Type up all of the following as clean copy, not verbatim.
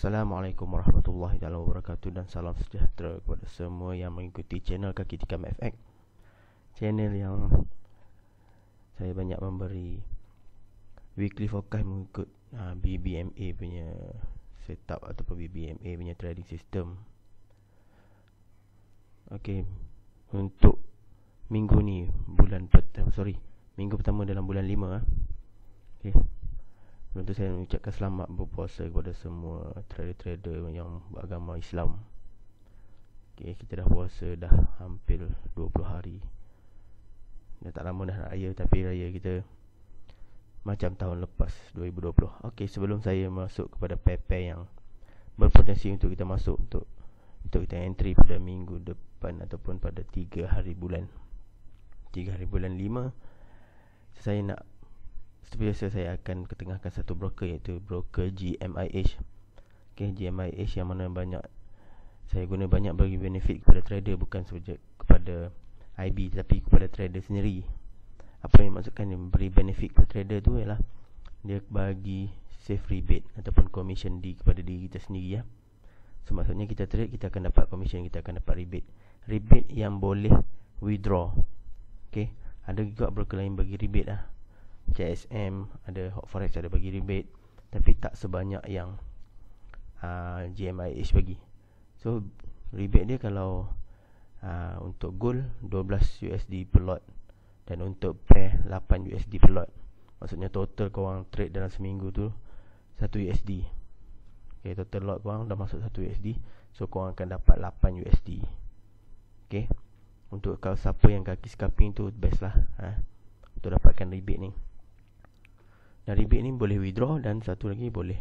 Assalamualaikum warahmatullahi wabarakatuh dan salam sejahtera kepada semua yang mengikuti channel Kaki Tikam FX. Channel yang saya banyak memberi weekly forecast mengikut BBMA punya setup ataupun BBMA punya trading system. Okey, untuk minggu ni minggu pertama dalam bulan 5 okey. Sebelum tu saya mengucapkan selamat berpuasa kepada semua trader-trader yang beragama Islam. Okay, kita dah puasa dah hampir 20 hari. Dah tak lama dah nak raya, tapi raya kita macam tahun lepas 2020. Okay, sebelum saya masuk kepada pair yang berpotensi untuk kita masuk untuk kita entry pada minggu depan ataupun pada 3 hari bulan 5, saya nak seperti biasa saya akan ketengahkan satu broker, iaitu broker GMIH. Okay, GMIH yang mana saya guna banyak bagi benefit kepada trader, bukan saja kepada IB tapi kepada trader sendiri. Apa yang maksudkan dia beri benefit kepada trader tu ialah dia bagi safe rebate ataupun commission kepada diri kita sendiri ya. So maksudnya kita trade, kita akan dapat commission, kita akan dapat rebate yang boleh withdraw. Okay, ada juga broker lain bagi rebate lah. CSM ada, Hot Forex ada bagi rebate, tapi tak sebanyak yang GMIH bagi. So rebate dia kalau untuk gold 12 USD per lot, dan untuk pair 8 USD per lot. Maksudnya total korang trade dalam seminggu tu 1 USD. Okay, total lot korang dah masuk 1 USD, so korang akan dapat 8 USD. Okay, untuk kalau siapa yang kaki scalping tu best lah untuk dapatkan rebate ni. Dan rebate ni boleh withdraw, dan satu lagi boleh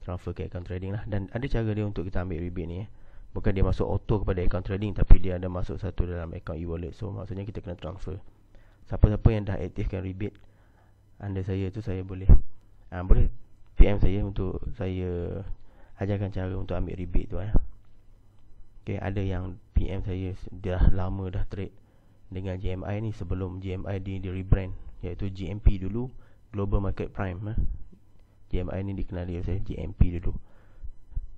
transfer ke account trading lah. Dan ada cara dia untuk kita ambil rebate ni bukan dia masuk auto kepada account trading, tapi dia ada masuk satu dalam account e-wallet. So maksudnya kita kena transfer. Siapa-siapa yang dah aktifkan rebate anda saya tu, saya boleh PM saya untuk saya ajarkan cara untuk ambil rebate tu Okay, ada yang PM saya dah lama dah trade dengan GMI ni sebelum GMI di rebrand, iaitu GMP dulu, Global Market Prime. GMI ni dikenali oleh saya GMP dulu.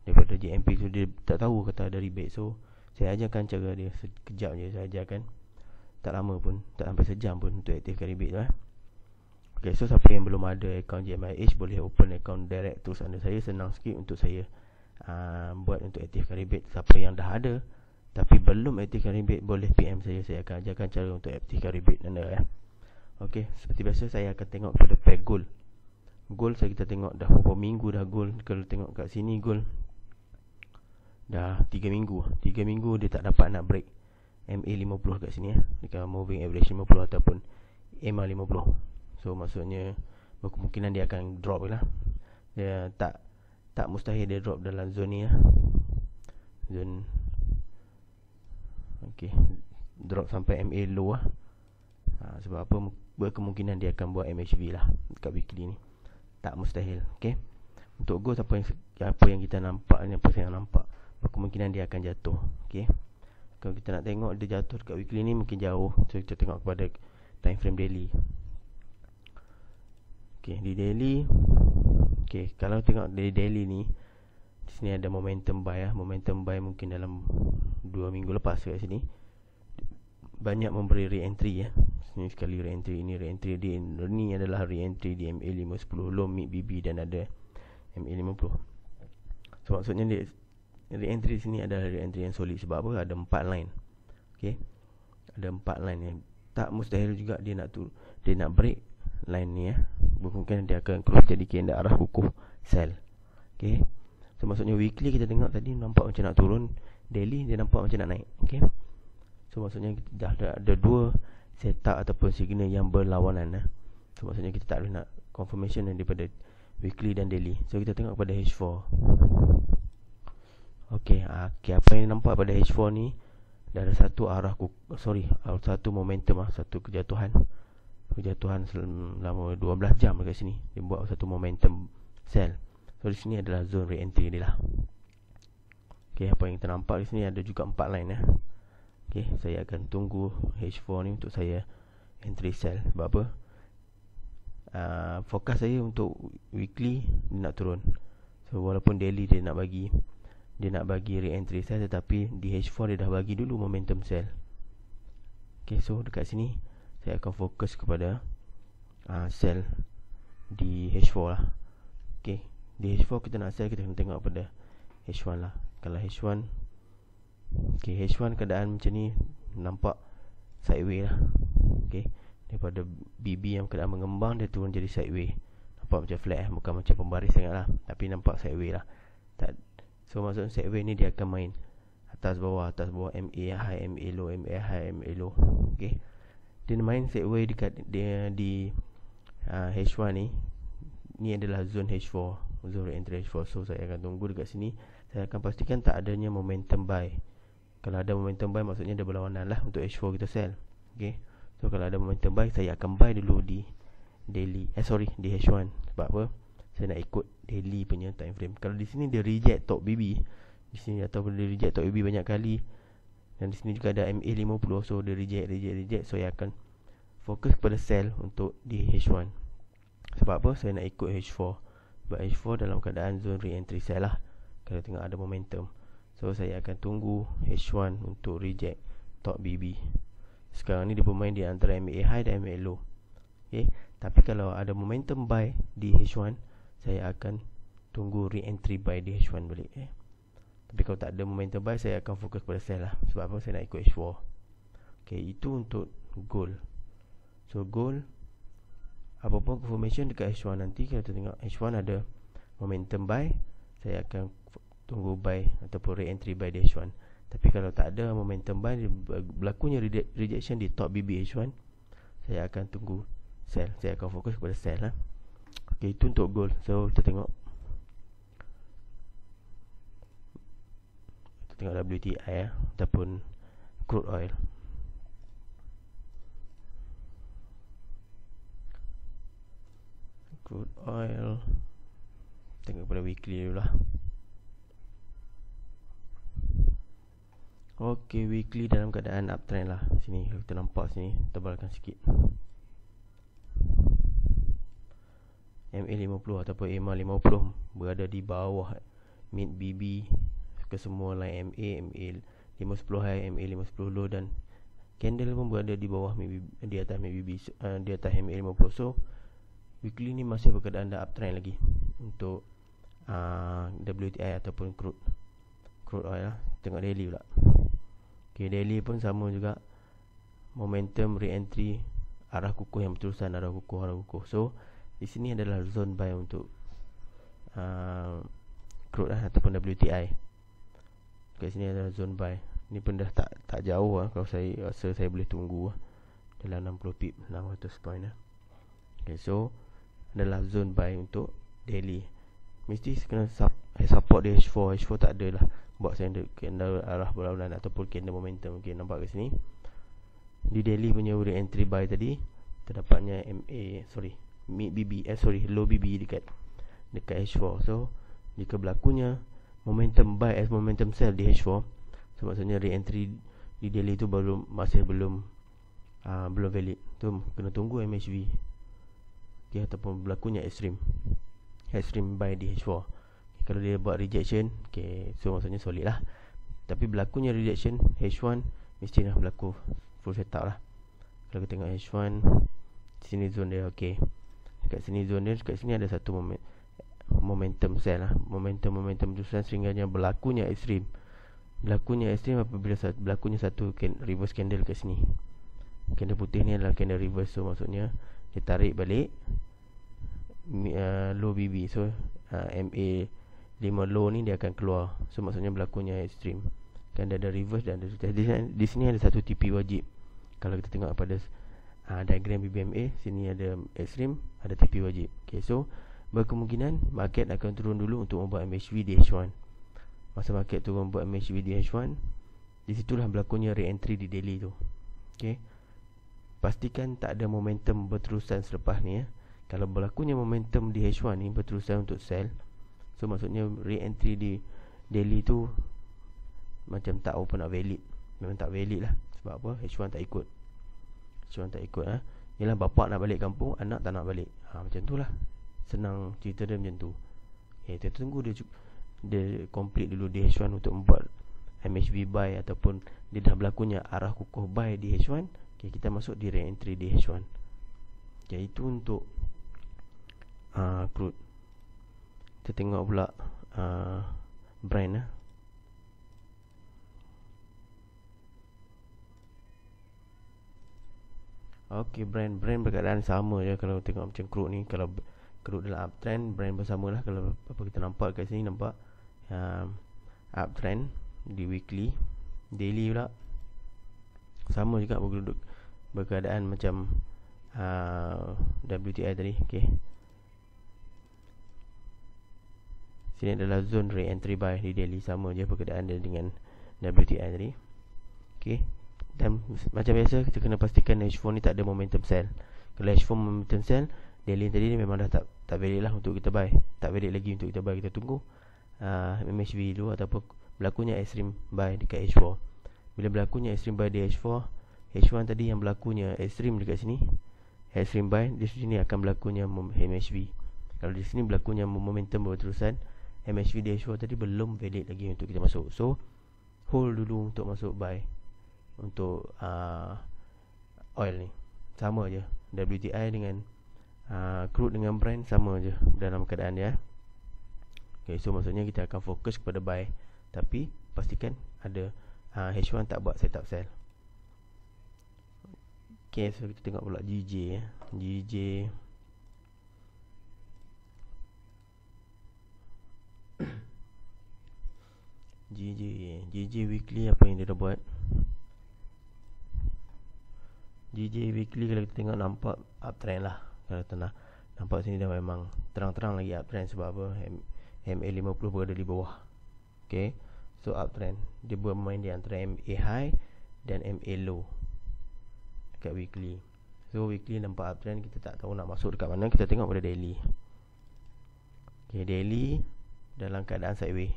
Daripada GMP tu dia tak tahu kata ada rebate, so saya ajarkan cara dia sekejap je. Saya ajarkan, tak lama pun, tak sampai sejam pun untuk aktifkan rebate tu Okay, so siapa yang belum ada account GMIH boleh open account direct terus anda saya. Senang sikit untuk saya buat untuk aktifkan rebate. Siapa yang dah ada tapi belum aktifkan rebate, boleh PM saya akan ajarkan cara untuk aktifkan rebate anda Okay, seperti biasa saya akan tengok kepada pair gold. Gold kita tengok dah berapa minggu dah gold. Kalau tengok kat sini gold dah 3 minggu. 3 minggu dia tak dapat nak break MA50 kat sini dekat moving average 50 ataupun MA50. So maksudnya berkemungkinan dia akan drop lah. Dia tak mustahil dia drop dalam zone ni zone okay, drop sampai MA low sebab apa, berkemungkinan dia akan buat MHV lah dekat weekly ni. Tak mustahil. Okay, untuk gold apa yang kita nampak ni, apa saya nampak, berkemungkinan dia akan jatuh. Okay, kalau kita nak tengok dia jatuh dekat weekly ni mungkin jauh, so kita tengok kepada time frame daily. Okay, di daily, okay, kalau tengok dari daily ni, di sini ada momentum buy momentum buy mungkin dalam 2 minggu lepas kat sini banyak memberi re-entry Ini sekali re-entry, ini re-entry di ni adalah re-entry di MA510 low, mid BB dan ada MA50. So maksudnya dia re-entry sini adalah re-entry yang solid. Sebab apa? Ada 4 line. Okay, ada 4 line yang tak mustahil juga dia nak break line ni Mungkin dia akan close jadi candle arah kukuh sell. Okay, so maksudnya weekly kita tengok tadi nampak macam nak turun, daily dia nampak macam nak naik. Okay, so maksudnya kita dah ada 2 setup ataupun signal yang berlawanan So maksudnya kita tak boleh nak confirmation daripada weekly dan daily. So kita tengok pada H4. Okay, apa yang nampak pada H4 ni, dah ada satu satu momentum satu kejatuhan selama 12 jam dekat sini. Dia buat satu momentum sell. So di sini adalah zone re-entry dia lah. Okay, apa yang kita nampak di sini ada juga 4 line Okay, saya akan tunggu H4 ni untuk saya entry sell. Sebab apa? Fokus saya untuk weekly dia nak turun. So So walaupun daily dia nak bagi re-entry sell, tetapi di H4 dia dah bagi dulu momentum sell. Okay, so dekat sini saya akan fokus kepada sell di H4 lah. Okay, di H4 kita nak sell, kita kena tengok pada H1 lah. Kalau H1, okay, H1 keadaan macam ni nampak sideways lah. Okay, daripada BB yang keadaan mengembang, dia turun jadi sideways. Nampak macam flat bukan macam pembaris sangat lah, tapi nampak sideways lah. So maksud sideways ni dia akan main atas bawah, MA high, MA low, MA high, MA low. Okay, dia main sideways dekat dia di H1 ni. Ni adalah zone H4, zone entry H4. So saya akan tunggu dekat sini. Saya akan pastikan tak adanya momentum buy. Kalau ada momentum buy, maksudnya ada berlawanan lah untuk H4 kita sell. Okay, so kalau ada momentum buy, saya akan buy dulu di daily, di H1. Sebab apa? Saya nak ikut daily punya time frame. Kalau di sini dia reject top BB, di sini ataupun dia reject top BB banyak kali, dan di sini juga ada MA50, so dia reject, so saya akan fokus kepada sell untuk di H1. Sebab apa? Saya nak ikut H4. Sebab H4 dalam keadaan zone re-entry sell lah, kalau tengok ada momentum. So saya akan tunggu H1 untuk reject top BB. Sekarang ni dia bermain di antara MA high dan MA low. Okay, tapi kalau ada momentum buy di H1, saya akan tunggu re-entry buy di H1 balik. Tapi kalau tak ada momentum buy, saya akan fokus pada sell lah. Sebab apa? Saya nak ikut H4. Okay, itu untuk gold. So gold, apa-apa formation dekat H1 nanti, kalau kita tengok H1 ada momentum buy, saya akan tunggu buy ataupun re-entry buy di H1. Tapi kalau tak ada momentum buy, berlakunya rejection di top BB H1, saya akan tunggu sell. Saya akan fokus kepada sell lah. Okay, itu untuk gold. So kita tengok WTI ataupun crude oil. Crude oil, tengok pada weekly dulu lah. Okay, weekly dalam keadaan uptrend lah. Sini kita nampak, sini tebalkan sikit. MA50 ataupun EMA50 berada di bawah mid BB ke semua line MA50 high, MA50 low, dan candle pun berada di bawah mid BB, di atas mid BB, di atas MA50. So weekly ni masih berkeadaan uptrend lagi untuk WTI ataupun crude oil lah. Tengok daily pula. Okay, daily pun sama juga, momentum re-entry arah kukuh yang berterusan, arah kukuh. So di sini adalah zone buy untuk crude lah ataupun WTI. Kat sini adalah zone buy. Ni pun dah tak jauh lah. Kalau saya rasa saya boleh tunggu lah, dalam 60 pip, 600 point lah. Okay, so adalah zone buy untuk daily. Mesti kena support di H4. H4 tak ada lah buat candle arah berlawanan ataupun candle momentum. Okay, nampak kat sini di daily punya re-entry buy tadi, terdapatnya mid BB, low BB dekat H4. So jika berlakunya momentum buy as momentum sell di H4, so maksudnya re-entry di daily tu masih belum valid. Tu kena tunggu MHV. Okay, ataupun berlakunya extreme buy di H4. Okay, kalau dia buat rejection, okay, so maksudnya solid lah. Tapi berlakunya rejection H1, mesti nak berlaku full setup lah. Kalau kita tengok H1, sini zone dia, okay, dekat sini zone dia, dekat sini ada satu momentum sell lah. Momentum terusan sehingganya berlakunya extreme. Apabila berlakunya satu reverse candle kat sini. Candle putih ni adalah candle reverse. So maksudnya dia tarik balik low BB. So MA5 low ni dia akan keluar. So maksudnya berlakunya extreme. Kan ada reverse dan ada di sini ada satu TP wajib. Kalau kita tengok pada diagram BBMA, sini ada extreme, ada TP wajib. Okay, so berkemungkinan market akan turun dulu untuk membuat MHV di H1. Masa market turun membuat MHV di H1, disitulah berlakunya re-entry di daily tu. Okay, pastikan tak ada momentum berterusan selepas ni ya. Kalau berlakunya momentum di H1 ni berterusan untuk sell, so maksudnya re-entry di daily tu macam tak open up valid. Memang tak valid lah. Sebab apa? H1 tak ikut lah. Yalah, bapak nak balik kampung, anak tak nak balik. Macam tu lah. Senang cerita dia macam tu. Kita tunggu dia complete dulu DH1 untuk membuat MHV buy, ataupun dia dah berlakunya arah kukuh buy DH1. Kita masuk di re-entry DH1. Itu untuk crude. Kita tengok pula Brent Brent berkeadaan sama je. Kalau tengok macam crude ni, kalau crude dalam uptrend, Brent pun samalah. Kalau apa kita nampak kat sini, nampak uptrend di weekly, daily pula sama juga, berkeadaan macam WTI tadi. Sini adalah zone re-entry buy di daily, sama je perkeadaan dia dengan WTI tadi. Dan macam biasa, kita kena pastikan H4 ni tak ada momentum sell. Kalau H4 momentum sell, daily tadi ni memang dah tak valid lah untuk kita buy. Tak valid lagi untuk kita buy. Kita tunggu MHV dulu, ataupun berlakunya extreme buy dekat H4. Bila berlakunya extreme buy di H4, H1 tadi yang berlakunya extreme dekat sini, extreme buy, di sini akan berlakunya MHV. Kalau di sini berlakunya momentum berterusan, MHV di H4 tadi belum valid lagi untuk kita masuk. So hold dulu untuk masuk buy untuk oil ni. Sama je, WTI dengan crude dengan Brent sama je dalam keadaan dia. So maksudnya kita akan fokus kepada buy, tapi pastikan ada H1 tak buat setup sell. So kita tengok pula GJ. GJ weekly, apa yang dia dah buat? GJ weekly kalau kita tengok, nampak uptrend lah. Kalau nampak sini dah memang terang-terang lagi uptrend. Sebab apa? MA50 berada di bawah. So uptrend, dia bermain di antara MA high dan MA low dekat weekly. So weekly nampak uptrend, kita tak tahu nak masuk dekat mana. Kita tengok pada daily. Daily dalam keadaan sideways.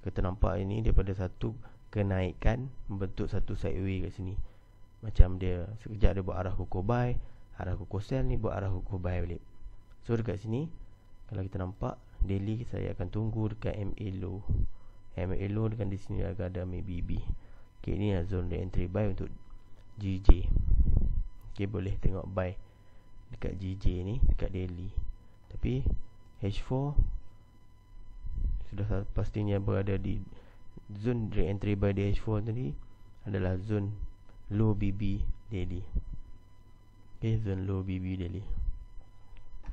Kita nampak ini daripada satu kenaikan membentuk satu sideways kat sini. Macam dia sekejap dia buat arah kukuh buy, arah kukuh sell ni buat arah kukuh buy balik. So dekat sini kalau kita nampak daily, saya akan tunggu dekat MA low. MA low dengan di sini agak ada MABB. Ini adalah zone entry buy untuk GJ. Boleh tengok buy dekat GJ ni, dekat daily. Tapi H4 sudah pastinya berada di zone re-entry buy di H4 tadi adalah zone low BB daily. Zone low BB daily.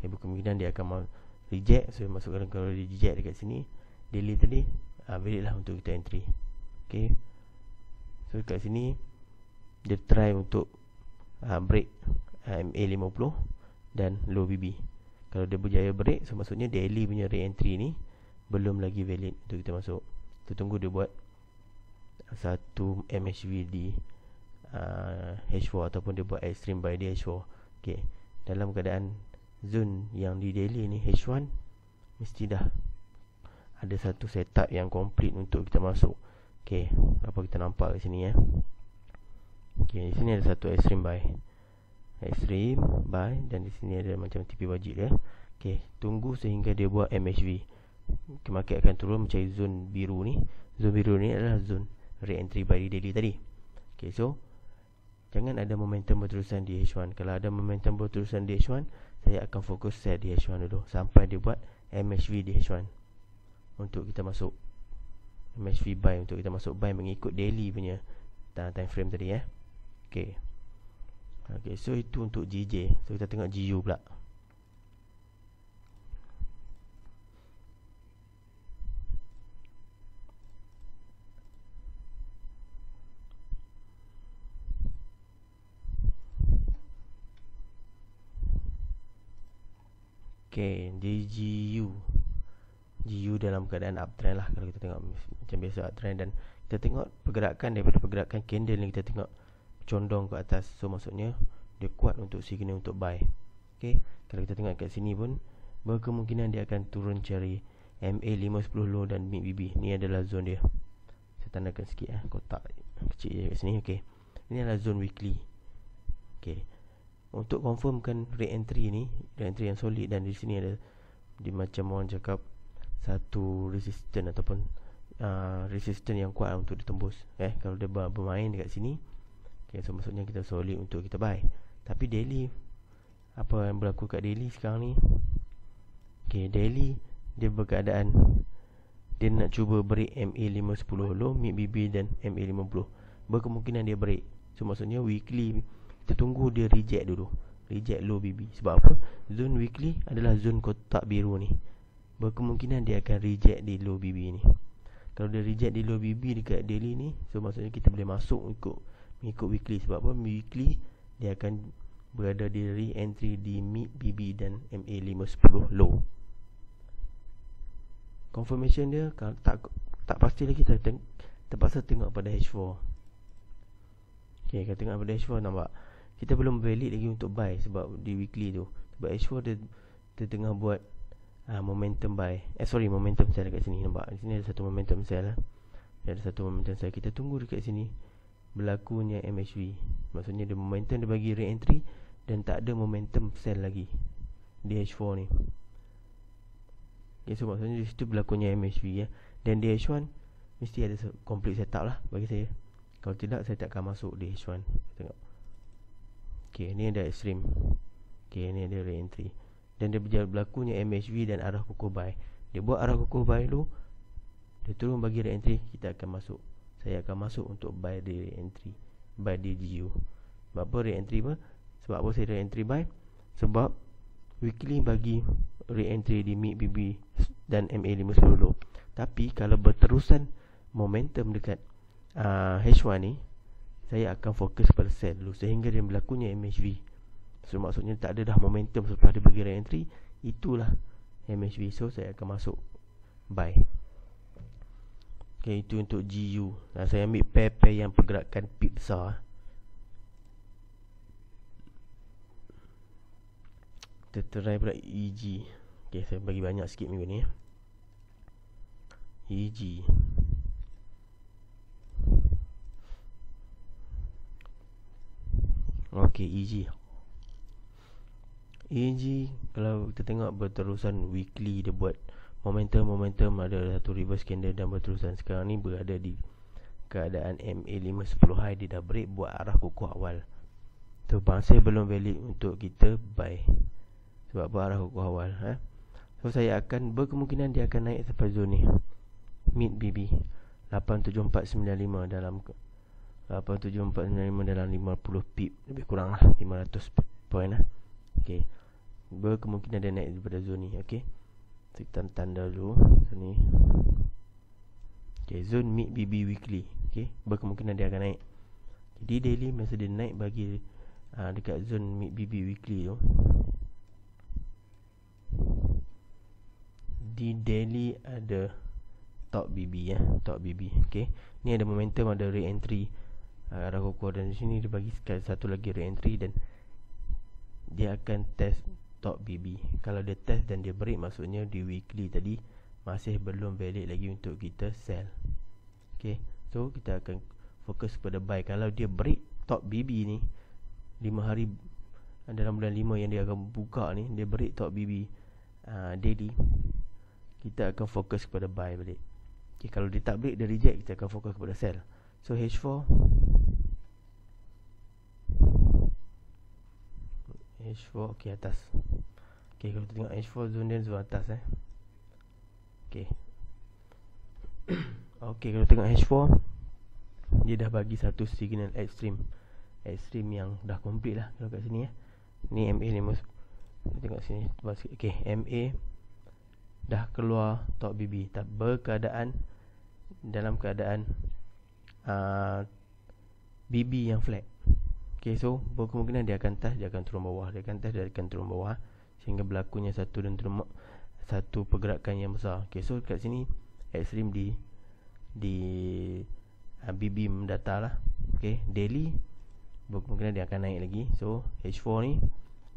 Berkemungkinan dia akan reject. So masukkan, kalau dia reject dekat sini daily tadi, valid lah untuk kita entry. So dekat sini dia try untuk break MA50 dan low BB. Kalau dia berjaya break, so maksudnya daily punya re-entry ni belum lagi valid untuk kita masuk. Kita tunggu dia buat satu MHV di H4, ataupun dia buat extreme buy di H4. Dalam keadaan zone yang di daily ni, H1 mesti dah ada satu setup yang complete untuk kita masuk. Apa kita nampak kat sini di sini ada satu extreme buy, dan di sini ada macam TP wajib dia. Tunggu sehingga dia buat MHV. Market akan turun mencari zone biru ni. Zone biru ni adalah zone re-entry buy di daily tadi. So jangan ada momentum berterusan di H1. Kalau ada momentum berterusan di H1, saya akan fokus set di H1 dulu sampai dia buat MHV di H1 untuk kita masuk MHV buy, untuk kita masuk buy mengikut daily punya time frame tadi. So itu untuk GJ. So kita tengok GU pula. GU dalam keadaan uptrend lah. Kalau kita tengok macam biasa uptrend, dan kita tengok pergerakan daripada pergerakan candle ni, kita tengok condong ke atas. So maksudnya dia kuat untuk signal untuk buy. Kalau kita tengok kat sini pun berkemungkinan dia akan turun cari MA50 low dan mid BB. Ni adalah zone dia. Saya tandakan sikit kotak kecil je kat sini. Ini adalah zone weekly. Untuk confirmkan re-entry ni, re-entry yang solid, dan di sini ada dia macam orang cakap satu resistance ataupun resistance yang kuat untuk ditembus. Kalau dia bermain dekat sini, so maksudnya kita solid untuk kita buy. Tapi daily, apa yang berlaku kat daily sekarang ni, daily dia berkeadaan dia nak cuba break MA510 low, mid BB dan MA50. Berkemungkinan dia break. So maksudnya weekly kita tunggu dia reject dulu, reject low BB. Sebab apa? Zone weekly adalah zone kotak biru ni. Berkemungkinan dia akan reject di low BB ni. Kalau dia reject di low BB dekat daily ni, so maksudnya kita boleh masuk mengikut weekly. Sebab apa? Weekly dia akan berada di re-entry di mid BB dan MA510 low. Confirmation dia kalau tak pasti lagi, kita terpaksa tengok pada H4. Kalau tengok pada H4 nampak kita belum valid lagi untuk buy sebab di weekly tu. Sebab H4 dia tengah buat momentum buy. Momentum sell dekat sini, nampak. Di sini ada satu momentum sell. Ada satu momentum sell. Kita tunggu dekat sini berlakunya MHV. Maksudnya dia momentum dia bagi re-entry dan tak ada momentum sell lagi di H4 ni. So maksudnya di situ berlakunya MHV Dan di H1 mesti ada complete setup lah bagi saya. Kalau tidak, saya tak akan masuk di H1. Tengok. Ni ada extreme. Ni ada re-entry. Dan dia berlakunya MHV dan arah kukuh buy. Dia buat arah kukuh buy dulu, dia turun bagi re-entry, kita akan masuk. Saya akan masuk untuk buy di re-entry, buy di GU. Sebab apa re-entry apa? Sebab apa saya re-entry buy? Sebab weekly bagi re-entry di mid BB dan MA510 low. Tapi kalau berterusan momentum dekat H1 ni, saya akan fokus pada sell dulu sehingga dia berlakunya MHV. So maksudnya tak ada dah momentum selepas dia bagi re-entry, itulah MHV. So saya akan masuk buy. Itu untuk GU. Saya ambil pair-pair yang pergerakan pip besar. Kita try pula EG. Saya bagi banyak sikit minggu ni. EG. EG. EG kalau kita tengok berterusan weekly, dia buat momentum ada satu reverse candle dan berterusan. Sekarang ni berada di keadaan MA510 high. Dia dah break buat arah kukuh awal. So masih belum valid untuk kita buy. Sebab apa? Arah kukuh awal. So saya akan berkemungkinan dia akan naik sampai zone ni, mid BB 87495 dalam 87495 dalam 50 pip, lebih kurang lah 500 point lah. Berkemungkinan dia naik daripada zone ni. Kita tanda dulu sini. Zone mid BB weekly. Berkemungkinan dia akan naik. Di daily masa dia naik bagi dekat zone mid BB weekly tu, di daily ada top BB top BB. Ni ada momentum, ada re-entry arah kukuh, dan di sini dia bagi satu lagi re-entry dan dia akan test top BB. Kalau dia test dan dia break, maksudnya di weekly tadi masih belum valid lagi untuk kita sell. So kita akan fokus pada buy. Kalau dia break top BB ni 5 hari dalam bulan 5 yang dia akan buka ni, dia break top BB daily, kita akan fokus kepada buy balik. Kalau dia tak break, dia reject, kita akan fokus kepada sell. So H4 atas. Kalau kita tengok H4 zone dia zone atas kalau tengok H4, dia dah bagi satu signal extreme yang dah complete lah. Kalau kat sini ni MA ni, kita tengok sini. MA dah keluar top BB, tak berkeadaan dalam keadaan BB yang flat. So berkemungkinan dia akan touch, dia akan turun bawah, dia akan touch, dia akan turun bawah, sehingga berlakunya satu pergerakan yang besar. So kat sini extreme di BB mendata lah. Daily berkemungkinan dia akan naik lagi. So H4 ni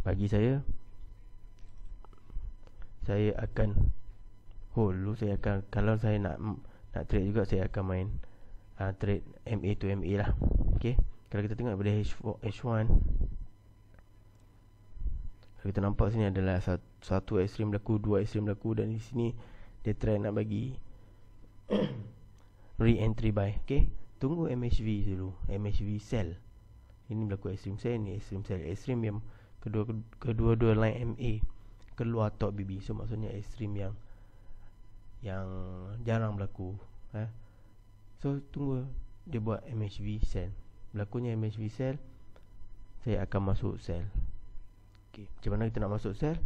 bagi saya akan hold dulu. Saya akan, kalau saya nak trade juga, saya akan main trade MA to MA lah. Kalau kita tengok daripada H1, kalau kita nampak sini adalah satu ekstrim berlaku, dua ekstrim berlaku, dan di sini dia try nak bagi re-entry buy. Okay, tunggu MHV dulu, MHV sell. Ini berlaku ekstrim sell, ni ekstrim sell. Ekstrim yang kedua-dua line MA keluar top BB. So maksudnya ekstrim yang jarang berlaku. So tunggu dia buat MHV sell. Berlakunya MHV sell, saya akan masuk sell. Okay, macam mana kita nak masuk sell?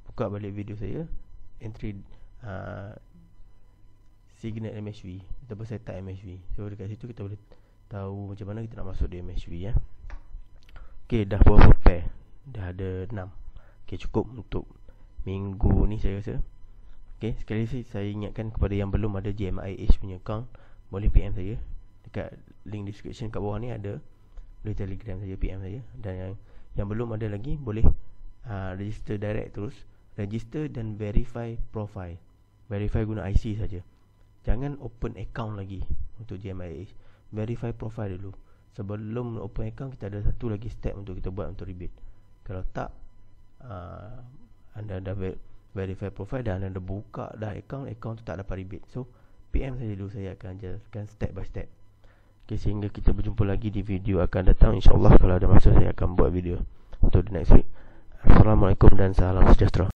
Buka balik video saya, entry signal MHV ataupun setup MHV. So dekat situ kita boleh tahu macam mana kita nak masuk di MHV ya. Okay, dah berapa pair? Dah ada 6. Okay, cukup untuk minggu ni saya rasa. Okay, sekali lagi saya ingatkan kepada yang belum ada GMIH punya account, boleh PM saya. Dekat link description kat bawah ni ada, boleh Telegram saya, PM saya. Dan yang belum ada lagi, boleh register direct terus. Register dan verify profile. Verify guna IC saja. Jangan open account lagi untuk GMIH. Verify profile dulu. Sebelum open account, kita ada satu lagi step untuk kita buat untuk rebate. Kalau tak, anda dah verify profile dan anda buka dah account tu tak dapat rebate. So PM saya dulu, saya akan jelaskan step by step. Okay, sehingga kita berjumpa lagi di video akan datang. InsyaAllah kalau ada masa saya akan buat video untuk the next week. Assalamualaikum dan salam sejahtera.